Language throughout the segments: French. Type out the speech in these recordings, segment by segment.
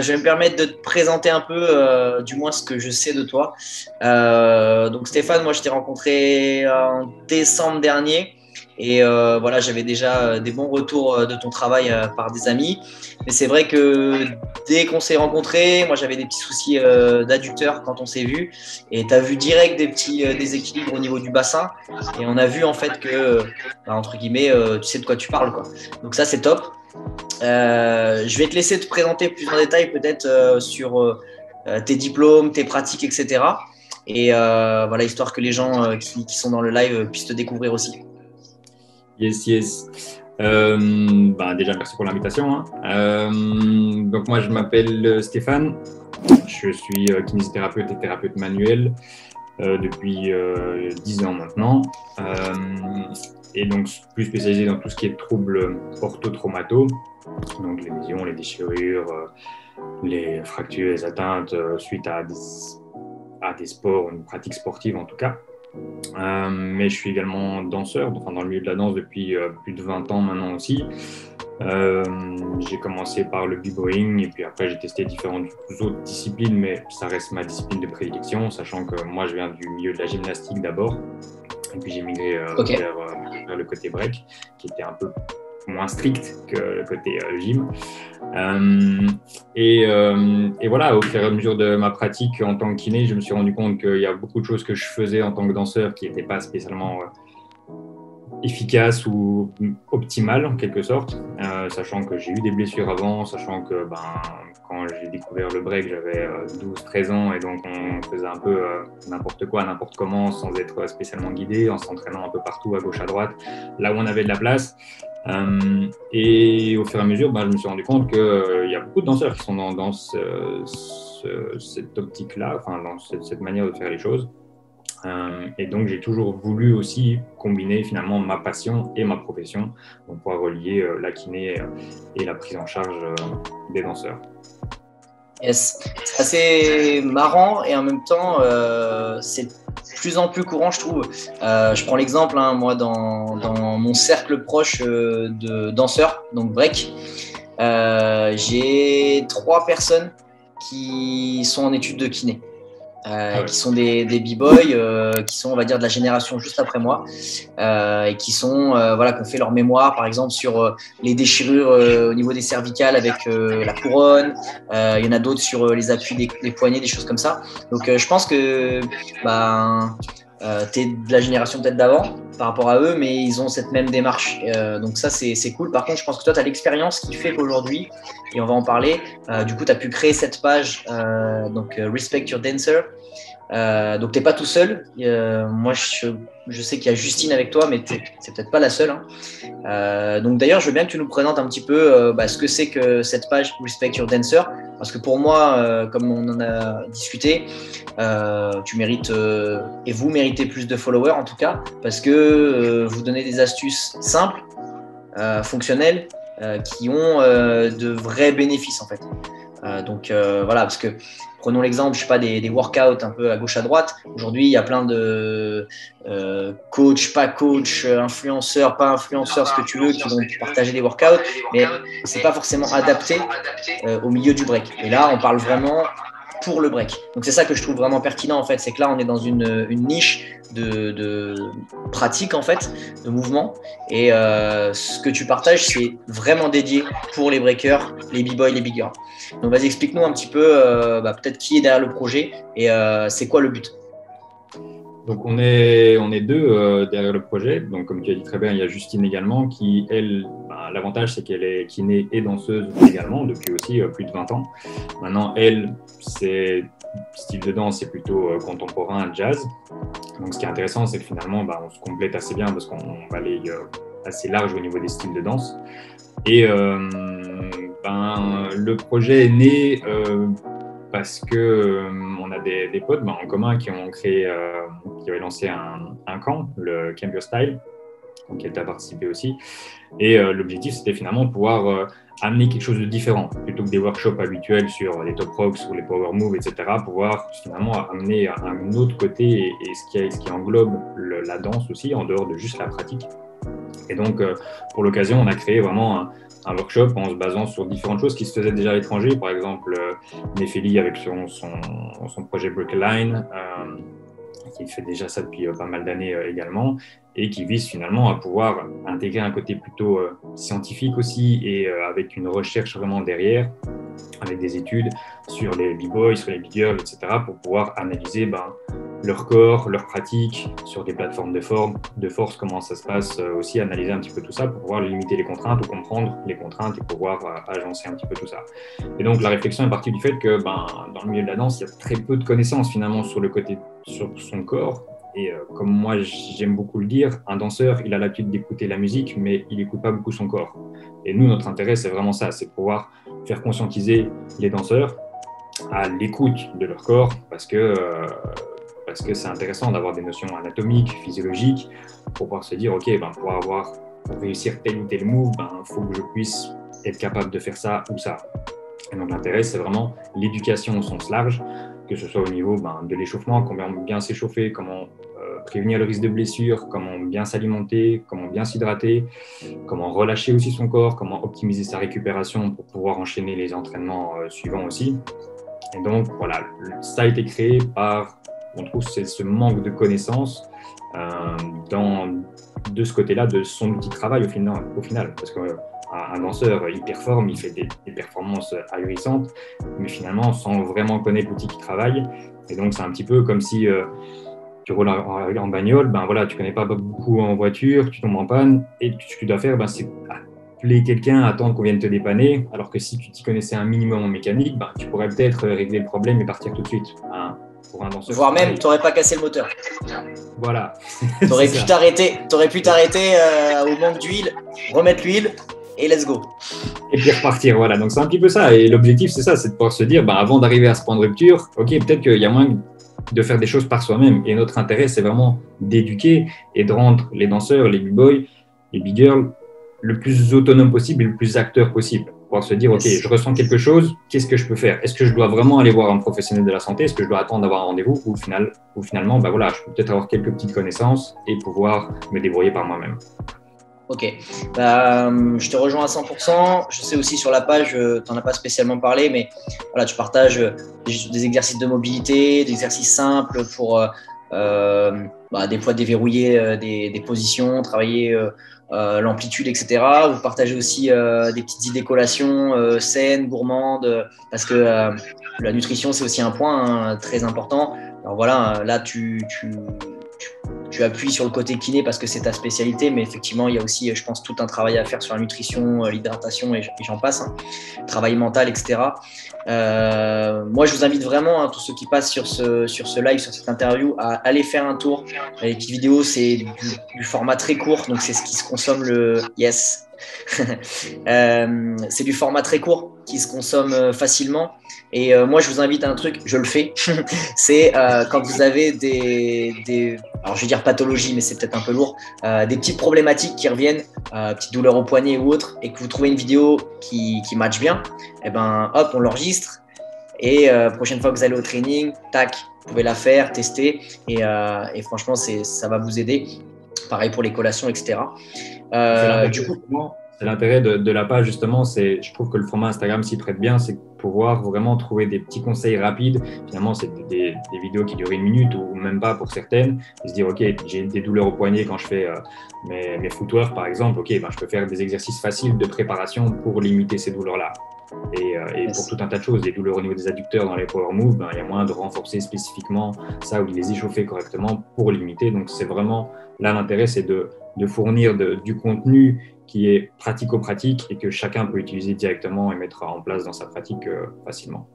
Je vais me permettre de te présenter un peu, du moins ce que je sais de toi. Donc Stéphane, moi je t'ai rencontré en décembre dernier et voilà, j'avais déjà des bons retours de ton travail par des amis. Mais c'est vrai que dès qu'on s'est rencontrés, moi j'avais des petits soucis d'adducteur quand on s'est vu et tu as vu direct des petits déséquilibres au niveau du bassin et on a vu en fait que, bah, entre guillemets, tu sais de quoi tu parles, quoi. Donc ça c'est top. Je vais te laisser te présenter plus en détail peut-être sur tes diplômes, tes pratiques, etc. Et voilà, histoire que les gens qui sont dans le live puissent te découvrir aussi. Yes, yes. Déjà, merci pour l'invitation, hein. Donc, moi, je m'appelle Stéphane. Je suis kinésithérapeute et thérapeute manuel depuis 10 ans maintenant. Et donc, plus spécialisé dans tout ce qui est troubles orthotraumato, donc les lésions, les déchirures, les fractures, les atteintes suite à des sports, une pratique sportive en tout cas. Mais je suis également danseur, enfin dans le milieu de la danse depuis plus de 20 ans maintenant aussi. J'ai commencé par le b-boying et puis après j'ai testé différentes autres disciplines, mais ça reste ma discipline de prédilection, sachant que moi je viens du milieu de la gymnastique d'abord, et puis j'ai migré Ok. vers le côté break, qui était un peu moins strict que le côté gym. Et voilà, au fur et à mesure de ma pratique en tant que kiné, je me suis rendu compte qu'il y a beaucoup de choses que je faisais en tant que danseur qui n'étaient pas spécialement efficaces ou optimales en quelque sorte, sachant que j'ai eu des blessures avant, sachant que quand j'ai découvert le break, j'avais 12-13 ans et donc on faisait un peu n'importe quoi, n'importe comment, sans être spécialement guidé, en s'entraînant un peu partout, à gauche, à droite, là où on avait de la place. Et au fur et à mesure, je me suis rendu compte qu'il y a beaucoup de danseurs qui sont dans cette optique-là, enfin dans cette manière de faire les choses. Et donc, j'ai toujours voulu aussi combiner finalement ma passion et ma profession pour pouvoir relier la kiné et la prise en charge des danseurs. Yes. C'est assez marrant et en même temps, c'est de plus en plus courant, je trouve. Je prends l'exemple, hein, moi, dans mon cercle proche de danseurs, donc break, j'ai 3 personnes qui sont en études de kiné. Ouais. Qui sont des b-boys, qui sont, on va dire, de la génération juste après moi, et qui sont, voilà, qui ont fait leur mémoire, par exemple, sur les déchirures au niveau des cervicales avec la couronne. Il y en a d'autres sur les appuis des poignets, des choses comme ça. Donc, je pense que tu es de la génération peut-être d'avant par rapport à eux, mais ils ont cette même démarche. Donc, ça, c'est cool. Par contre, je pense que toi, tu as l'expérience qui fait qu'aujourd'hui, et on va en parler, du coup, tu as pu créer cette page, donc Respect Your Dancer. Donc, tu n'es pas tout seul. Moi, je sais qu'il y a Justine avec toi, mais c'est peut-être pas la seule, hein. Donc, d'ailleurs, je veux bien que tu nous présentes un petit peu ce que c'est que cette page Respect Your Dancer. Parce que pour moi, comme on en a discuté, tu mérites, et vous méritez plus de followers en tout cas, parce que vous donnez des astuces simples, fonctionnelles, qui ont de vrais bénéfices en fait. Donc voilà, parce que prenons l'exemple, je sais pas, des workouts un peu à gauche à droite. Aujourd'hui, il y a plein de coach, pas coach, influenceurs, pas influenceurs, ce que tu veux, qui vont partager des workouts, mais c'est pas forcément adapté au milieu du break. Et là, on parle vraiment pour le break. Donc c'est ça que je trouve vraiment pertinent en fait, c'est que là on est dans une niche de pratique en fait, de mouvement, et ce que tu partages c'est vraiment dédié pour les breakers, les b-boys, les big girls. Donc vas-y, explique-nous un petit peu peut-être qui est derrière le projet et c'est quoi le but. Donc, on est deux derrière le projet. Donc, comme tu as dit très bien, il y a Justine également qui, elle, l'avantage, c'est qu'elle est kiné et danseuse également depuis aussi plus de 20 ans. Maintenant, elle, c'est style de danse, c'est plutôt contemporain, jazz. Donc, ce qui est intéressant, c'est que finalement, on se complète assez bien parce qu'on va aller assez large au niveau des styles de danse. Et le projet est né parce que on a des potes en commun qui ont créé, qui avaient lancé un camp, le Camp Your Style, auquel tu as participé aussi. Et l'objectif, c'était finalement de pouvoir amener quelque chose de différent, plutôt que des workshops habituels sur les top rocks ou les power moves, etc., pouvoir finalement amener un autre côté et ce qui englobe la danse aussi, en dehors de juste la pratique. Et donc, pour l'occasion, on a créé vraiment un workshop en se basant sur différentes choses qui se faisaient déjà à l'étranger. Par exemple, Nefeli avec son projet Brookline, qui fait déjà ça depuis pas mal d'années également, et qui vise finalement à pouvoir intégrer un côté plutôt scientifique aussi, et avec une recherche vraiment derrière, avec des études sur les b-boys, sur les b-girls, etc., pour pouvoir analyser leur corps, leurs pratiques, sur des plateformes de force, comment ça se passe, aussi analyser un petit peu tout ça pour pouvoir limiter les contraintes ou comprendre les contraintes et pouvoir agencer un petit peu tout ça. Et donc la réflexion est partie du fait que dans le milieu de la danse, il y a très peu de connaissances finalement sur son corps. Et comme moi j'aime beaucoup le dire, un danseur, il a l'habitude d'écouter la musique, mais il n'écoute pas beaucoup son corps. Et nous, notre intérêt, c'est vraiment ça, c'est de pouvoir faire conscientiser les danseurs à l'écoute de leur corps, parce que c'est intéressant d'avoir des notions anatomiques, physiologiques, pour pouvoir se dire, ok, pour réussir tel ou tel move, faut que je puisse être capable de faire ça ou ça. Et donc l'intérêt, c'est vraiment l'éducation au sens large, que ce soit au niveau de l'échauffement, comment bien s'échauffer, comment prévenir le risque de blessure, comment bien s'alimenter, comment bien s'hydrater, comment relâcher aussi son corps, comment optimiser sa récupération pour pouvoir enchaîner les entraînements suivants aussi. Et donc voilà, ça a été créé par, on trouve, c'est ce manque de connaissances de ce côté-là, de son outil de travail au final, parce qu'un danseur, il performe, il fait des performances ahurissantes, mais finalement, sans vraiment connaître l'outil qu'il travaille. Et donc, c'est un petit peu comme si tu roules en bagnole, tu connais pas beaucoup en voiture, tu tombes en panne, et ce que tu dois faire, c'est appeler quelqu'un, attendre qu'on vienne te dépanner, alors que si tu t'y connaissais un minimum en mécanique, tu pourrais peut-être régler le problème et partir tout de suite. Pour un danseur, voire même, tu n'aurais pas cassé le moteur. Voilà. Tu aurais pu t'arrêter au manque d'huile, remettre l'huile et let's go. Et puis repartir, voilà. Donc c'est un petit peu ça. Et l'objectif, c'est ça, c'est de pouvoir se dire, avant d'arriver à ce point de rupture, ok, peut-être qu'il y a moyen de faire des choses par soi-même. Et notre intérêt, c'est vraiment d'éduquer et de rendre les danseurs, les b-boys, les b-girls, le plus autonome possible et le plus acteur possible. Pouvoir se dire, ok, je ressens quelque chose, qu'est-ce que je peux faire? Est-ce que je dois vraiment aller voir un professionnel de la santé? Est-ce que je dois attendre d'avoir un rendez-vous? Ou finalement, je peux peut-être avoir quelques petites connaissances et pouvoir me débrouiller par moi-même. Ok, je te rejoins à 100%. Je sais aussi sur la page, tu n'en as pas spécialement parlé, mais voilà, tu partages des exercices de mobilité, des exercices simples pour des fois déverrouiller des positions, travailler l'amplitude, etc. Vous partagez aussi des petites idées collations saines, gourmandes, parce que la nutrition, c'est aussi un point très important. Alors voilà, là, tu appuies sur le côté kiné parce que c'est ta spécialité, mais effectivement, il y a aussi, je pense, tout un travail à faire sur la nutrition, l'hydratation et j'en passe, travail mental, etc. Moi, je vous invite vraiment, tous ceux qui passent sur ce live, sur cette interview, à aller faire un tour. Les petites vidéos, c'est du format très court, donc c'est ce qui se consomme Yes. C'est du format très court qui se consomme facilement. Et moi, je vous invite à un truc, je le fais, c'est quand vous avez alors je vais dire pathologie, mais c'est peut-être un peu lourd, des petites problématiques qui reviennent, petites douleurs au poignet ou autre, et que vous trouvez une vidéo qui match bien, et hop, on l'enregistre. Et prochaine fois que vous allez au training, tac, vous pouvez la faire, tester, et franchement, ça va vous aider. Pareil pour les collations, etc. C'est l'intérêt de la page, justement. Je trouve que le format Instagram s'y prête bien, c'est pouvoir vraiment trouver des petits conseils rapides. Finalement, c'est des vidéos qui durent 1 minute ou même pas pour certaines. Et se dire, OK, j'ai des douleurs au poignet quand je fais mes footwork, par exemple. OK, je peux faire des exercices faciles de préparation pour limiter ces douleurs-là. Et pour tout un tas de choses, des douleurs au niveau des adducteurs dans les power moves, il y a moyen de renforcer spécifiquement ça ou de les échauffer correctement pour limiter. Donc, c'est vraiment, là, l'intérêt, c'est de fournir du contenu qui est pratico-pratique et que chacun peut utiliser directement et mettre en place dans sa pratique facilement.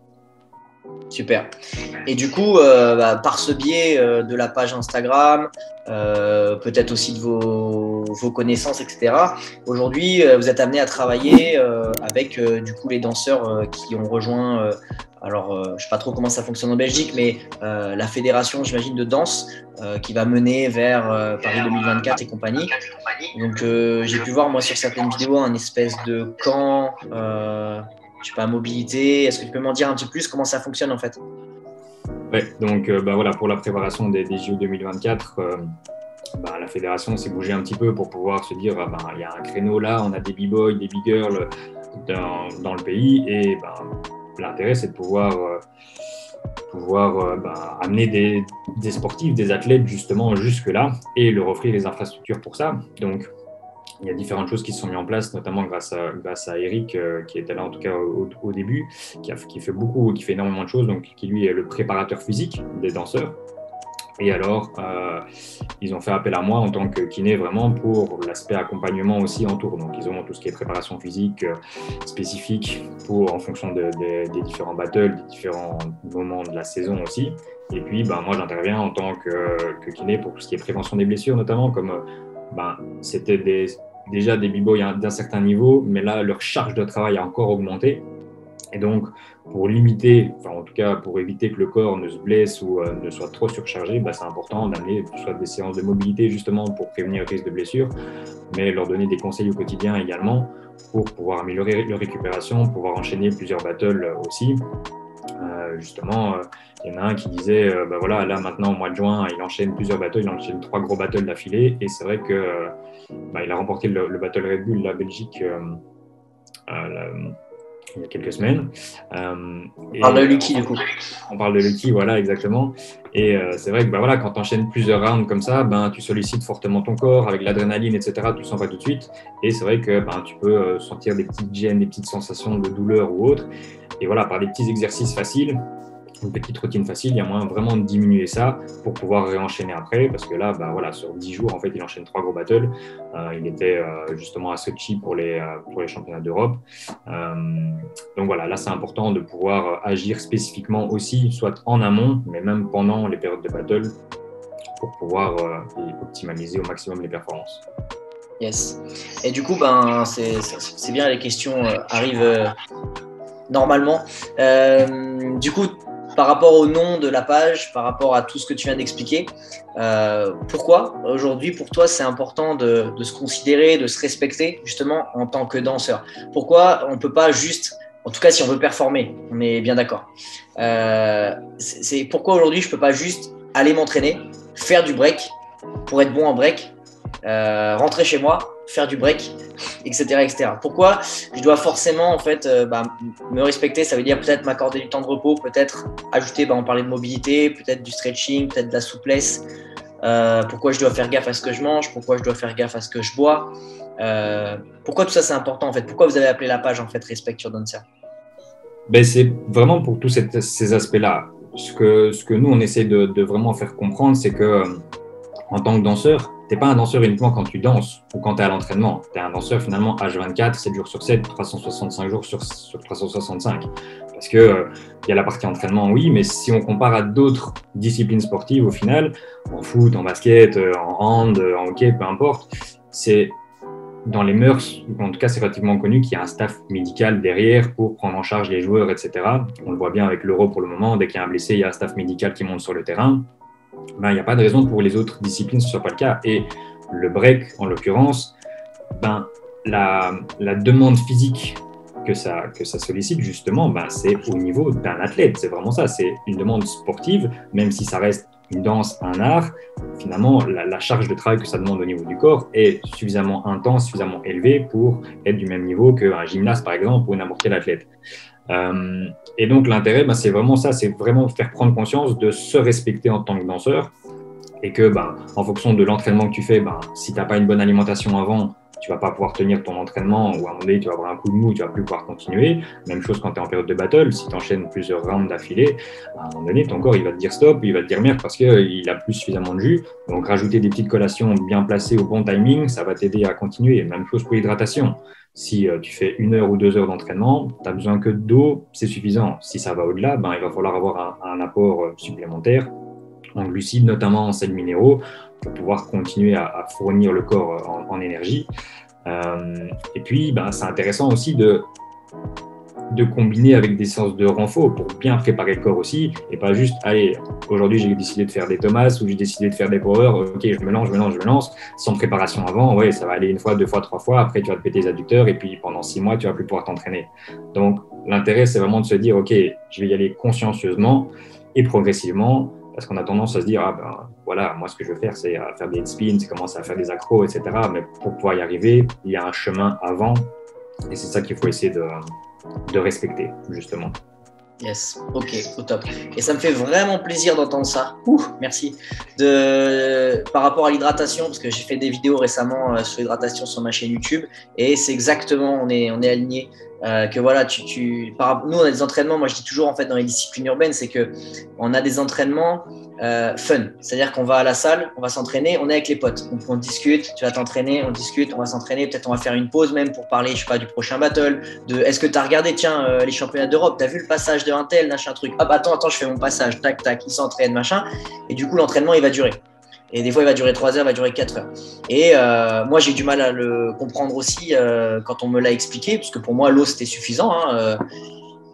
Super. Et du coup, par ce biais de la page Instagram, peut-être aussi de vos connaissances, etc., aujourd'hui, vous êtes amené à travailler avec du coup les danseurs qui ont rejoint, je ne sais pas trop comment ça fonctionne en Belgique, mais la fédération, j'imagine, de danse qui va mener vers Paris 2024 et compagnie. Donc, j'ai pu voir, moi, sur certaines vidéos, un espèce de camp, je sais pas, mobilité. Est-ce que tu peux m'en dire un petit peu plus comment ça fonctionne en fait? Ouais, donc voilà, pour la préparation des JO 2024, la fédération s'est bougée un petit peu pour pouvoir se dire il y a un créneau là, on a des b-boys, des b-girls dans le pays, et l'intérêt c'est de pouvoir amener des sportifs, des athlètes justement jusque-là et leur offrir les infrastructures pour ça. Donc, il y a différentes choses qui se sont mises en place, notamment grâce à Eric, qui était là en tout cas au début, qui fait énormément de choses, donc qui lui est le préparateur physique des danseurs. Et alors, ils ont fait appel à moi en tant que kiné vraiment pour l'aspect accompagnement aussi en tour. Donc, ils ont tout ce qui est préparation physique spécifique en fonction des différents battles, des différents moments de la saison aussi. Et puis, moi, j'interviens en tant que kiné pour tout ce qui est prévention des blessures, notamment comme c'était déjà des b-boys d'un certain niveau, mais là, leur charge de travail a encore augmenté. Et donc, pour limiter, en tout cas pour éviter que le corps ne se blesse ou ne soit trop surchargé, c'est important d'amener soit des séances de mobilité justement pour prévenir le risque de blessure, mais leur donner des conseils au quotidien également pour pouvoir améliorer leur récupération, pouvoir enchaîner plusieurs battles aussi. Justement, il y en a un qui disait, voilà, là maintenant au mois de juin, il enchaîne plusieurs battles, il enchaîne 3 gros battles d'affilée, et c'est vrai que il a remporté le battle Red Bull, la Belgique, il y a quelques semaines. On parle de Lucky du coup. On parle de Lucky, voilà, exactement. Et c'est vrai que voilà, quand tu enchaînes plusieurs rounds comme ça, tu sollicites fortement ton corps avec l'adrénaline, etc. Tu le sens pas tout de suite. Et c'est vrai que tu peux sentir des petites gênes, des petites sensations de douleur ou autre. Et voilà, par des petits exercices faciles, une petite routine facile, il y a moyen vraiment de diminuer ça pour pouvoir réenchaîner après, parce que là, voilà, sur 10 jours, en fait, il enchaîne 3 gros battles. Il était justement à Sochi pour les championnats d'Europe. Donc voilà, là, c'est important de pouvoir agir spécifiquement aussi, soit en amont, mais même pendant les périodes de battle, pour pouvoir optimaliser au maximum les performances. Yes. Et du coup, c'est bien, les questions arrivent normalement. Du coup, par rapport au nom de la page, par rapport à tout ce que tu viens d'expliquer, pourquoi aujourd'hui pour toi c'est important de se considérer, de se respecter justement en tant que danseur? Pourquoi on ne peut pas juste, en tout cas si on veut performer, on est bien d'accord, c'est pourquoi aujourd'hui je ne peux pas juste aller m'entraîner, faire du break pour être bon en break, rentrer chez moi, faire du break, etc., etc. Pourquoi je dois forcément en fait me respecter? Ça veut dire peut-être m'accorder du temps de repos, peut-être ajouter, on parlait de mobilité, peut-être du stretching, peut-être de la souplesse. Pourquoi je dois faire gaffe à ce que je mange? Pourquoi je dois faire gaffe à ce que je bois? Pourquoi tout ça c'est important en fait? Pourquoi vous avez appelé la page en fait Respect Your Dancer? C'est vraiment pour tous ces aspects-là. Ce que nous on essaie de vraiment faire comprendre, c'est que en tant que danseur, tu n'es pas un danseur uniquement quand tu danses ou quand tu es à l'entraînement. Tu es un danseur finalement H24, 7 jours sur 7, 365 jours sur 365. Parce qu'il y a la partie entraînement, oui, mais si on compare à d'autres disciplines sportives, au final, en foot, en basket, en hand, en hockey, peu importe, c'est dans les mœurs, en tout cas c'est relativement connu qu'il y a un staff médical derrière pour prendre en charge les joueurs, etc. On le voit bien avec l'Euro pour le moment, dès qu'il y a un blessé, il y a un staff médical qui monte sur le terrain. Il n'y a pas de raison pour les autres disciplines que ce ne soit pas le cas. Et le break, en l'occurrence, la demande physique que ça sollicite, justement, c'est au niveau d'un athlète. C'est vraiment ça. C'est une demande sportive, même si ça reste une danse, un art. Finalement, la charge de travail que ça demande au niveau du corps est suffisamment intense, suffisamment élevée pour être du même niveau qu'un gymnaste, par exemple, ou n'importe quel athlète. Et donc l'intérêt, c'est vraiment ça, c'est vraiment faire prendre conscience de se respecter en tant que danseur, et que en fonction de l'entraînement que tu fais, si tu n'as pas une bonne alimentation avant, tu ne vas pas pouvoir tenir ton entraînement, ou à un moment donné tu vas avoir un coup de mou, tu ne vas plus pouvoir continuer. Même chose quand tu es en période de battle, si tu enchaînes plusieurs rounds d'affilée, à un moment donné ton corps il va te dire stop, il va te dire merde parce qu'il n'a plus suffisamment de jus. Donc rajouter des petites collations bien placées au bon timing, ça va t'aider à continuer. Même chose pour l'hydratation. Si tu fais 1 heure ou 2 heures d'entraînement, tu n'as besoin que d'eau, c'est suffisant. Si ça va au-delà, il va falloir avoir un apport supplémentaire en glucides, notamment en sels minéraux, pour pouvoir continuer à fournir le corps en énergie. Et puis, c'est intéressant aussi de combiner avec des séances de renfort pour bien préparer le corps aussi, et pas juste, allez, aujourd'hui j'ai décidé de faire des Thomas ou j'ai décidé de faire des power, ok, je me lance, sans préparation avant, ouais, ça va aller 1 fois, 2 fois, 3 fois, après tu vas te péter les adducteurs, et puis pendant 6 mois, tu vas plus pouvoir t'entraîner. Donc, l'intérêt, c'est vraiment de se dire, ok, je vais y aller consciencieusement et progressivement, parce qu'on a tendance à se dire, ah ben voilà, moi ce que je veux faire, c'est faire des head spins, c'est commencer à faire des accros, etc. Mais pour pouvoir y arriver, il y a un chemin avant, et c'est ça qu'il faut essayer de respecter, justement. Yes, ok, au top. Et ça me fait vraiment plaisir d'entendre ça. Merci. Par rapport à l'hydratation, parce que j'ai fait des vidéos récemment sur l'hydratation sur ma chaîne YouTube, et c'est exactement, on est alignés. Que voilà, nous on a des entraînements, moi je dis toujours en fait dans les disciplines urbaines, c'est que on a des entraînements fun, c'est-à-dire qu'on va à la salle, on va s'entraîner, on est avec les potes, on discute, tu vas t'entraîner, on discute, on va s'entraîner, peut-être on va faire une pause même pour parler, je sais pas, du prochain battle, de est-ce que tu as regardé, tiens, les championnats d'Europe, tu as vu le passage de un tel, machin truc, hop, attends, je fais mon passage, tac, tac, il s'entraîne, machin, et du coup l'entraînement il va durer. Et des fois, il va durer 3 heures, il va durer 4 heures. Et moi, j'ai du mal à le comprendre aussi quand on me l'a expliqué, parce que pour moi, l'eau, c'était suffisant.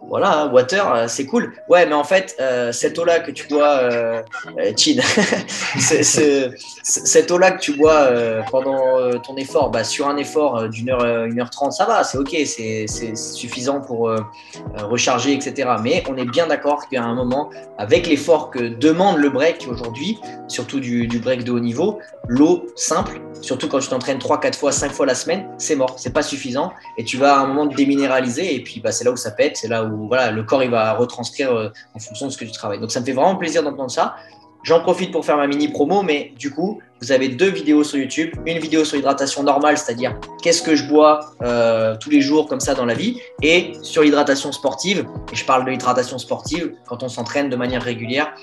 Voilà, water, c'est cool. Ouais, mais en fait, cette eau-là que tu bois, Chin, cette eau-là que tu bois pendant ton effort, bah, sur un effort d'une heure, 1h30, ça va, c'est ok, c'est suffisant pour recharger, etc. Mais on est bien d'accord qu'à un moment, avec l'effort que demande le break aujourd'hui, surtout du break de haut niveau, l'eau simple, surtout quand tu t'entraînes 3, 4 fois, 5 fois la semaine, c'est mort, c'est pas suffisant. Et tu vas à un moment te déminéraliser, et puis bah, c'est là où ça pète, c'est là où voilà, le corps il va retranscrire en fonction de ce que tu travailles. Donc ça me fait vraiment plaisir d'entendre ça. J'en profite pour faire ma mini promo, mais du coup, vous avez 2 vidéos sur YouTube. Une vidéo sur l'hydratation normale, c'est-à-dire qu'est-ce que je bois tous les jours comme ça dans la vie, et sur l'hydratation sportive. Et je parle de l'hydratation sportive quand on s'entraîne de manière régulière.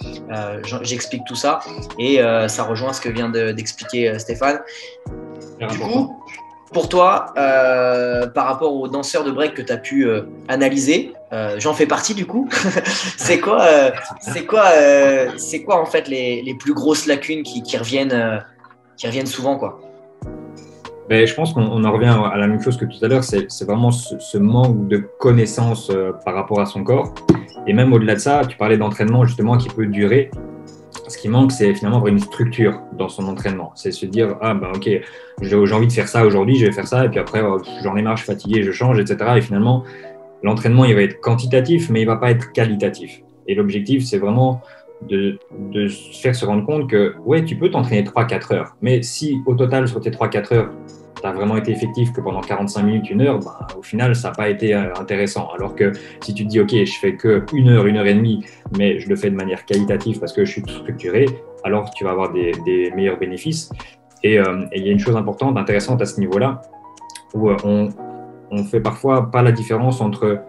J'explique tout ça et ça rejoint ce que vient d'expliquer Stéphane. Du coup, pour toi, par rapport aux danseurs de break que tu as pu analyser, j'en fais partie du coup. c'est quoi en fait les plus grosses lacunes qui reviennent souvent quoi? Ben, je pense qu'on en revient à la même chose que tout à l'heure, c'est vraiment ce manque de connaissances par rapport à son corps. Et même au-delà de ça, tu parlais d'entraînement justement qui peut durer. Ce qui manque, c'est finalement avoir une structure dans son entraînement. C'est se dire, ah ben ok, j'ai envie de faire ça aujourd'hui, je vais faire ça, et puis après, j'en ai marre, je suis fatigué, je change, etc. Et finalement, l'entraînement, il va être quantitatif, mais il ne va pas être qualitatif. Et l'objectif, c'est vraiment de se faire se rendre compte que, ouais, tu peux t'entraîner 3-4 heures, mais si au total, sur tes 3-4 heures, tu as vraiment été effectif que pendant 45 minutes, 1 heure, bah, au final, ça n'a pas été intéressant. Alors que si tu te dis, OK, je fais que 1 heure, 1 heure et demie, mais je le fais de manière qualitative parce que je suis structuré, alors tu vas avoir des meilleurs bénéfices. Et il y a une chose importante, intéressante à ce niveau-là, où on fait parfois pas la différence entre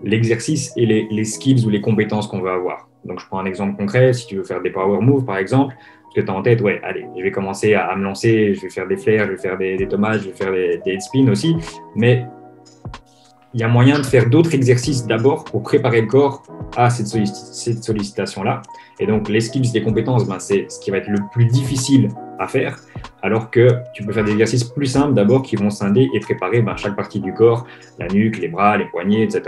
l'exercice et les skills ou les compétences qu'on veut avoir. Donc, je prends un exemple concret. Si tu veux faire des power moves, par exemple, que tu as en tête, ouais, allez, je vais commencer à me lancer, je vais faire des flares, je vais faire des tomates, je vais faire des head spins aussi. Mais il y a moyen de faire d'autres exercices d'abord pour préparer le corps à cette sollicitation-là. Et donc, les skills, les compétences, ben, c'est ce qui va être le plus difficile à faire, alors que tu peux faire des exercices plus simples d'abord qui vont scinder et préparer chaque partie du corps, la nuque, les bras, les poignets, etc.,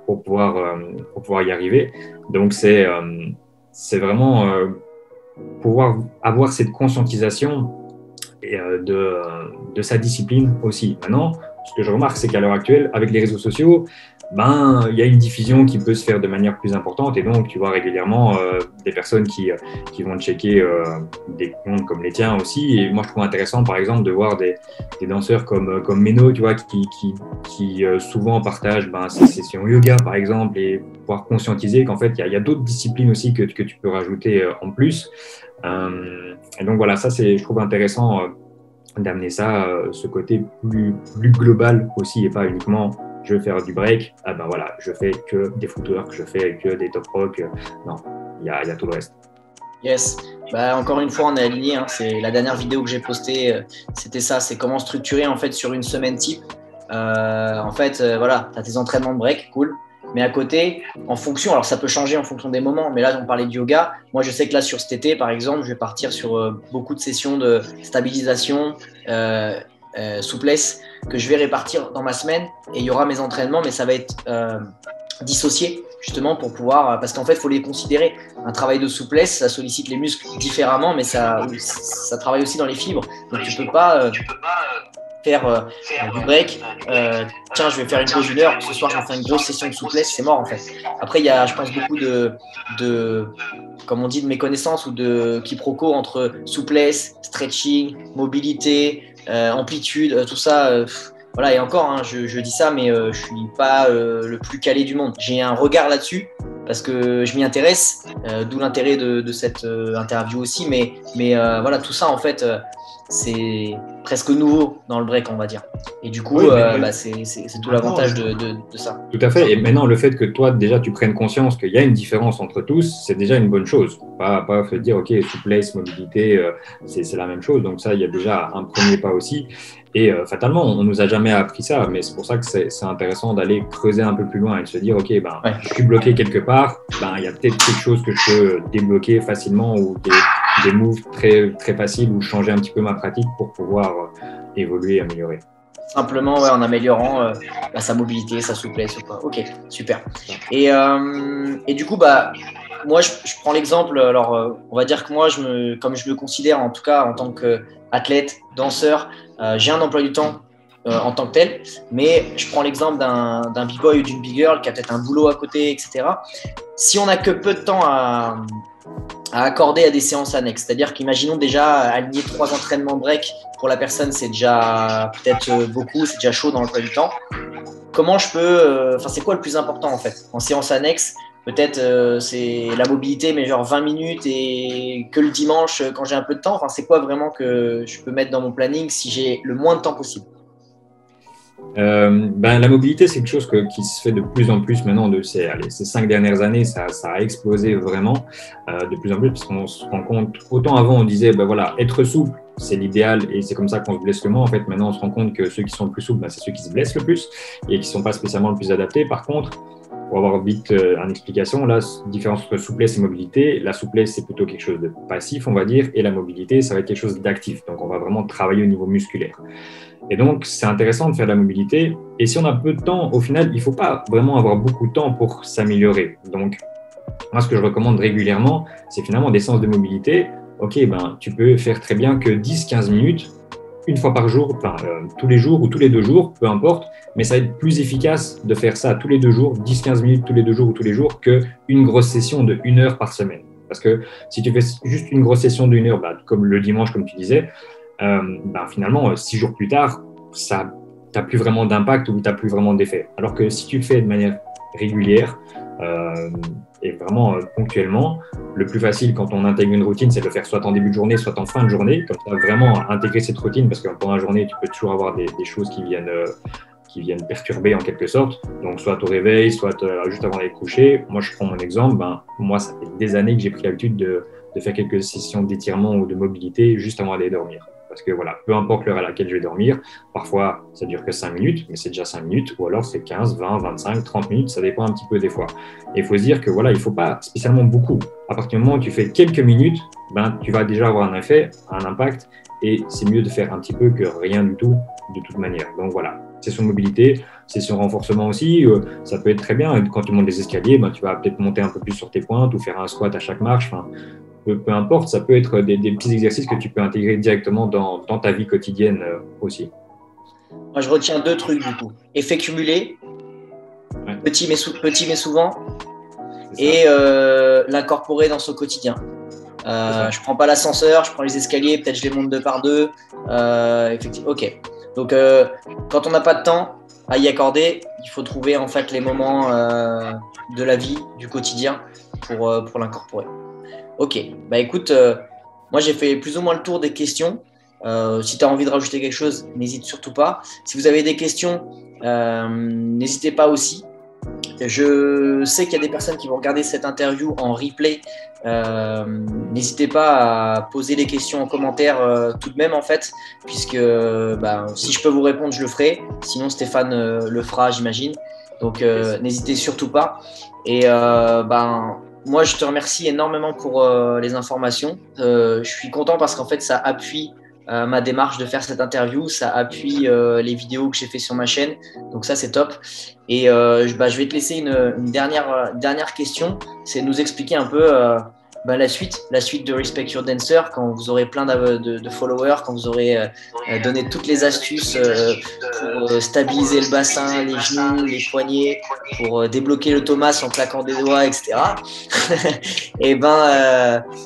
pour pouvoir y arriver. Donc, c'est vraiment pouvoir avoir cette conscientisation de sa discipline aussi. Maintenant, ce que je remarque, c'est qu'à l'heure actuelle, avec les réseaux sociaux, il y a une diffusion qui peut se faire de manière plus importante, et donc tu vois régulièrement des personnes qui vont checker des comptes comme les tiens aussi. Et moi, je trouve intéressant, par exemple, de voir des danseurs comme Meno, tu vois, qui souvent partagent ses sessions yoga, par exemple, et pouvoir conscientiser qu'en fait, il y a d'autres disciplines aussi que tu peux rajouter en plus. Et donc voilà, ça, je trouve intéressant d'amener ça, ce côté plus global aussi, et pas uniquement je veux faire du break, voilà, je fais que des footwork, je fais que des top rock. Non, il y a tout le reste. Yes, encore une fois, on est aligné. C'est la dernière vidéo que j'ai postée, c'était ça, c'est comment structurer en fait sur une semaine type. Voilà, tu as tes entraînements de break, cool. Mais à côté, en fonction, alors ça peut changer en fonction des moments, mais là, on parlait de yoga. Moi, je sais que là, sur cet été, par exemple, je vais partir sur beaucoup de sessions de stabilisation, souplesse, que je vais répartir dans ma semaine. Et il y aura mes entraînements, mais ça va être dissocié, justement, pour pouvoir… Parce qu'en fait, il faut les considérer. Un travail de souplesse, ça sollicite les muscles différemment, mais ça travaille aussi dans les fibres. Donc, tu peux pas… faire du break, tiens, je vais faire une pause d'une heure, ce soir, je vais faire une grosse session de souplesse, c'est mort en fait. Après, il y a, je pense, beaucoup comme on dit, de méconnaissance ou de quiproquo entre souplesse, stretching, mobilité, amplitude, tout ça. Voilà, et encore, hein, je dis ça, mais je suis pas le plus calé du monde. J'ai un regard là-dessus parce que je m'y intéresse, d'où l'intérêt de cette interview aussi. Mais voilà, tout ça, en fait, c'est presque nouveau dans le break, on va dire. Et du coup, c'est tout l'avantage de ça. Tout à fait. Et maintenant, le fait que toi, déjà, tu prennes conscience qu'il y a une différence entre tous, c'est déjà une bonne chose. Pas se dire, OK, souplesse, mobilité, c'est la même chose. Donc ça, il y a déjà un premier pas aussi. Et fatalement, on nous a jamais appris ça, mais c'est pour ça que c'est intéressant d'aller creuser un peu plus loin et de se dire, OK, je suis bloqué quelque part, il y a peut-être quelque chose que je peux débloquer facilement ou des moves très, très faciles ou changer un petit peu ma pratique pour pouvoir évoluer et améliorer. Simplement, en améliorant sa mobilité, sa souplesse. Quoi. Ok, super. Et du coup, moi, je prends l'exemple. Alors, on va dire que moi, comme je me considère, en tout cas, en tant qu'athlète, danseur, j'ai un emploi du temps en tant que tel, mais je prends l'exemple d'un b-boy ou d'une b-girl qui a peut-être un boulot à côté, etc. Si on n'a que peu de temps à accorder à des séances annexes, c'est-à-dire qu'imaginons déjà aligner 3 entraînements break pour la personne, c'est déjà peut-être beaucoup, c'est déjà chaud dans l'emploi du temps. Comment je peux, c'est quoi le plus important en fait en séance annexe? Peut-être c'est la mobilité, mais genre 20 minutes et que le dimanche quand j'ai un peu de temps. Enfin, c'est quoi vraiment que je peux mettre dans mon planning si j'ai le moins de temps possible? La mobilité, c'est quelque chose qui se fait de plus en plus maintenant. Ces 5 dernières années, ça a explosé vraiment de plus en plus parce qu'on se rend compte, autant avant on disait, être souple, c'est l'idéal et c'est comme ça qu'on se blesse le moins. En fait, maintenant on se rend compte que ceux qui sont le plus souples, c'est ceux qui se blessent le plus et qui ne sont pas spécialement le plus adaptés. Par contre, pour avoir vite une explication, la différence entre souplesse et mobilité, la souplesse, c'est plutôt quelque chose de passif, on va dire, et la mobilité, ça va être quelque chose d'actif. Donc, on va vraiment travailler au niveau musculaire. Et donc, c'est intéressant de faire de la mobilité. Et si on a peu de temps, au final, il ne faut pas vraiment avoir beaucoup de temps pour s'améliorer. Donc, moi, ce que je recommande régulièrement, c'est finalement des séances de mobilité. OK, tu peux faire très bien que 10-15 minutes, une fois par jour, tous les jours ou tous les 2 jours, peu importe, mais ça va être plus efficace de faire ça tous les 2 jours, 10-15 minutes tous les 2 jours ou tous les jours, qu'une grosse session de 1 heure par semaine. Parce que si tu fais juste une grosse session de 1 heure, comme le dimanche, comme tu disais, finalement, 6 jours plus tard, tu n'as plus vraiment d'impact ou tu n'as plus vraiment d'effet. Alors que si tu le fais de manière régulière et vraiment ponctuellement, le plus facile quand on intègre une routine, c'est de le faire soit en début de journée, soit en fin de journée. Comme ça, vraiment intégrer cette routine parce que pendant la journée, tu peux toujours avoir des choses qui viennent perturber en quelque sorte. Donc, soit au réveil, soit juste avant d'aller coucher. Moi, je prends mon exemple. Moi, ça fait des années que j'ai pris l'habitude de faire quelques sessions d'étirement ou de mobilité juste avant d'aller dormir. Parce que peu importe l'heure à laquelle je vais dormir, parfois ça dure que 5 minutes, mais c'est déjà 5 minutes, ou alors c'est 15, 20, 25, 30 minutes, ça dépend un petit peu des fois. Et il faut se dire que il ne faut pas spécialement beaucoup. À partir du moment où tu fais quelques minutes, tu vas déjà avoir un effet, un impact, et c'est mieux de faire un petit peu que rien du tout, de toute manière. Donc voilà, session de mobilité, session renforcement aussi, ça peut être très bien. Quand tu montes des escaliers, tu vas peut-être monter un peu plus sur tes pointes ou faire un squat à chaque marche. Peu importe, ça peut être des petits exercices que tu peux intégrer directement dans ta vie quotidienne aussi. Moi, je retiens 2 trucs du coup. Effet cumulé, petit mais souvent, et l'incorporer dans son quotidien. Je ne prends pas l'ascenseur, je prends les escaliers, peut-être je les monte 2 par 2. Effectivement, ok. Donc, quand on n'a pas de temps à y accorder, il faut trouver en fait les moments de la vie, du quotidien pour l'incorporer. Ok, écoute, moi j'ai fait plus ou moins le tour des questions. Si tu as envie de rajouter quelque chose, n'hésite surtout pas. Si vous avez des questions, n'hésitez pas aussi. Je sais qu'il y a des personnes qui vont regarder cette interview en replay. N'hésitez pas à poser des questions en commentaire tout de même en fait, puisque si je peux vous répondre, je le ferai. Sinon Stéphane le fera, j'imagine. Donc n'hésitez surtout pas. Et moi, je te remercie énormément pour les informations. Je suis content parce qu'en fait, ça appuie ma démarche de faire cette interview. Ça appuie les vidéos que j'ai fait sur ma chaîne. Donc ça, c'est top. Et je vais te laisser une dernière question. C'est de nous expliquer un peu la suite de Respect Your Dancer, quand vous aurez plein de followers, quand vous aurez donné toutes les astuces pour stabiliser le bassin, les genoux, les poignets, pour débloquer le Thomas en claquant des doigts, etc. Et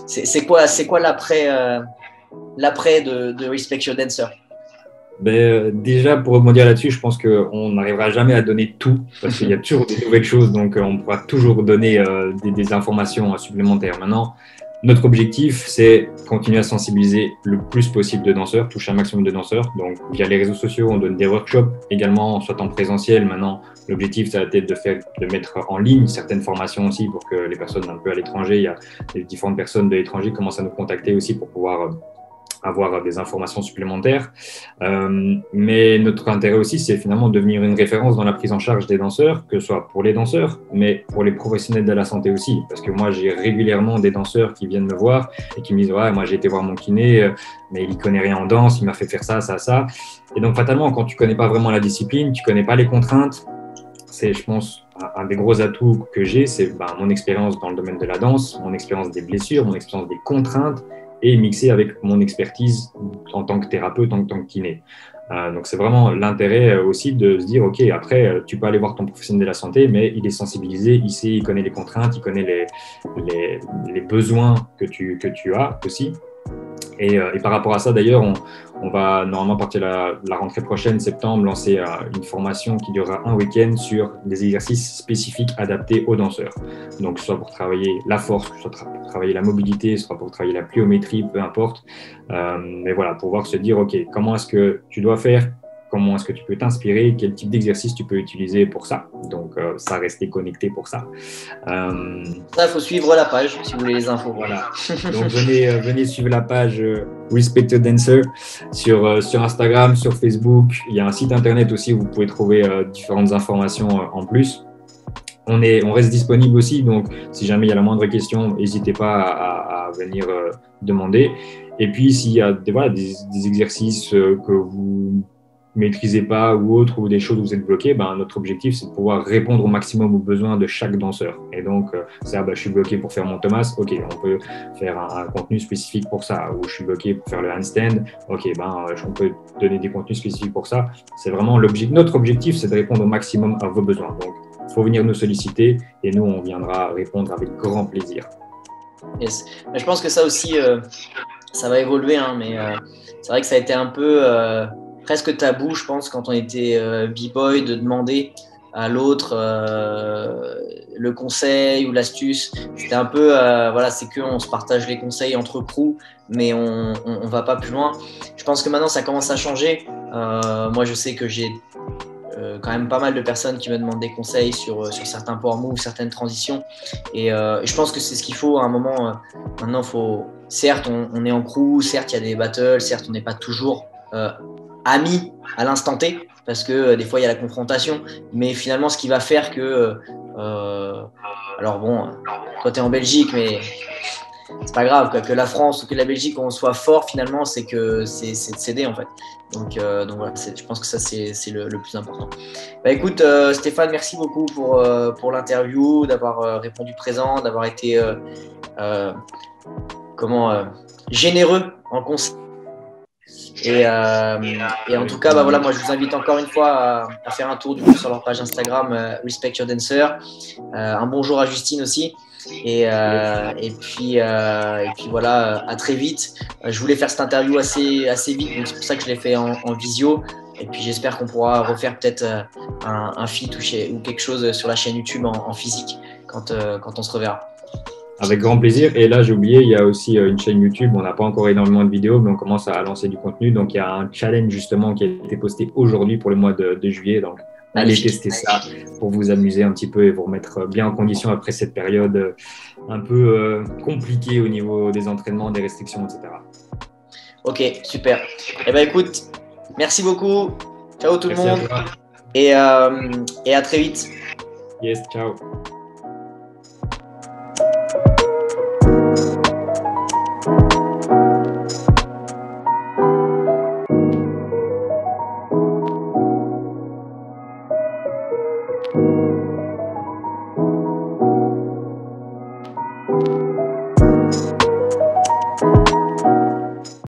c'est quoi l'après de Respect Your Dancer? Déjà, pour rebondir là-dessus, je pense qu'on n'arrivera jamais à donner tout parce qu'il y a toujours des nouvelles choses, donc on pourra toujours donner des informations supplémentaires. Maintenant, notre objectif, c'est continuer à sensibiliser le plus possible de danseurs, toucher un maximum de danseurs. Donc, via les réseaux sociaux, on donne des workshops également, soit en présentiel. Maintenant, l'objectif, ça va être de mettre en ligne certaines formations aussi pour que les personnes un peu à l'étranger, il y a des différentes personnes de l'étranger qui commencent à nous contacter aussi pour pouvoir avoir des informations supplémentaires. Mais notre intérêt aussi, c'est finalement de devenir une référence dans la prise en charge des danseurs, que ce soit pour les danseurs, mais pour les professionnels de la santé aussi. Parce que moi, j'ai régulièrement des danseurs qui viennent me voir et qui me disent « Ouais, moi, j'ai été voir mon kiné, mais il ne connaît rien en danse, il m'a fait faire ça, ça, ça. » Et donc, fatalement, quand tu ne connais pas vraiment la discipline, tu ne connais pas les contraintes, c'est, je pense, un des gros atouts que j'ai, c'est mon expérience dans le domaine de la danse, mon expérience des blessures, mon expérience des contraintes, et mixer avec mon expertise en tant que thérapeute, en tant que kiné. Donc, c'est vraiment l'intérêt aussi de se dire, OK, après, tu peux aller voir ton professionnel de la santé, mais il est sensibilisé, il sait, il connaît les contraintes, il connaît les besoins que tu as aussi. Et par rapport à ça, d'ailleurs, on va normalement, à partir de la rentrée prochaine, septembre, lancer une formation qui durera un week-end sur des exercices spécifiques adaptés aux danseurs. Donc, soit pour travailler la force, soit pour travailler la mobilité, soit pour travailler la pliométrie, peu importe. Mais voilà, pour pouvoir se dire, OK, comment est-ce que tu dois faire? Comment est-ce que tu peux t'inspirer? Quel type d'exercice tu peux utiliser pour ça? Donc, ça, rester connecté pour ça. Ça, il faut suivre la page si vous voulez les infos. Voilà. Donc, venez suivre la page Respect Your Dancer sur Instagram, sur Facebook. Il y a un site internet aussi où vous pouvez trouver différentes informations en plus. On reste disponible aussi, donc si jamais il y a la moindre question, n'hésitez pas à venir demander. Et puis, s'il y a des exercices que vous maîtrisez pas ou autre, ou des choses où vous êtes bloqué, notre objectif, c'est de pouvoir répondre au maximum aux besoins de chaque danseur. Et donc, je suis bloqué pour faire mon Thomas, ok, on peut faire un contenu spécifique pour ça. Ou je suis bloqué pour faire le handstand, ok, on peut donner des contenus spécifiques pour ça. C'est vraiment notre objectif, c'est de répondre au maximum à vos besoins. Donc, il faut venir nous solliciter et nous, on viendra répondre avec grand plaisir. Yes. Mais je pense que ça aussi, ça va évoluer, hein, mais c'est vrai que ça a été un peu presque tabou, je pense, quand on était b-boy, de demander à l'autre le conseil ou l'astuce. C'était un peu, c'est qu'on se partage les conseils entre crew, mais on va pas plus loin. Je pense que maintenant, ça commence à changer. Moi, je sais que j'ai quand même pas mal de personnes qui me demandent des conseils sur certains power moves, certaines transitions. Et je pense que c'est ce qu'il faut à un moment. Maintenant, certes, on est en crew, certes, il y a des battles, certes, on n'est pas toujours amis à l'instant T, parce que des fois, il y a la confrontation. Mais finalement, ce qui va faire que... alors bon, toi, tu es en Belgique, mais... c'est pas grave, que la France ou que la Belgique on soit fort finalement, c'est de céder en fait. Donc voilà, je pense que ça c'est le plus important. Écoute Stéphane, merci beaucoup pour l'interview, d'avoir répondu présent, d'avoir été généreux en conseil. Et en tout cas, moi je vous invite encore une fois à faire un tour du coup sur leur page Instagram Respect Your Dancer. Un bonjour à Justine aussi. Et puis voilà, à très vite. Je voulais faire cette interview assez vite, donc c'est pour ça que je l'ai fait en visio. Et puis j'espère qu'on pourra refaire peut-être un feat ou quelque chose sur la chaîne YouTube en physique quand on se reverra. Avec grand plaisir. Et là, j'ai oublié, il y a aussi une chaîne YouTube. On n'a pas encore énormément de vidéos, mais on commence à lancer du contenu. Donc, il y a un challenge justement qui a été posté aujourd'hui pour le mois de juillet. Donc, allez tester ça pour vous amuser un petit peu et vous remettre bien en condition après cette période un peu compliquée au niveau des entraînements, des restrictions, etc. Ok, super. Écoute, merci beaucoup. Ciao tout le monde. Et à très vite. Yes, ciao.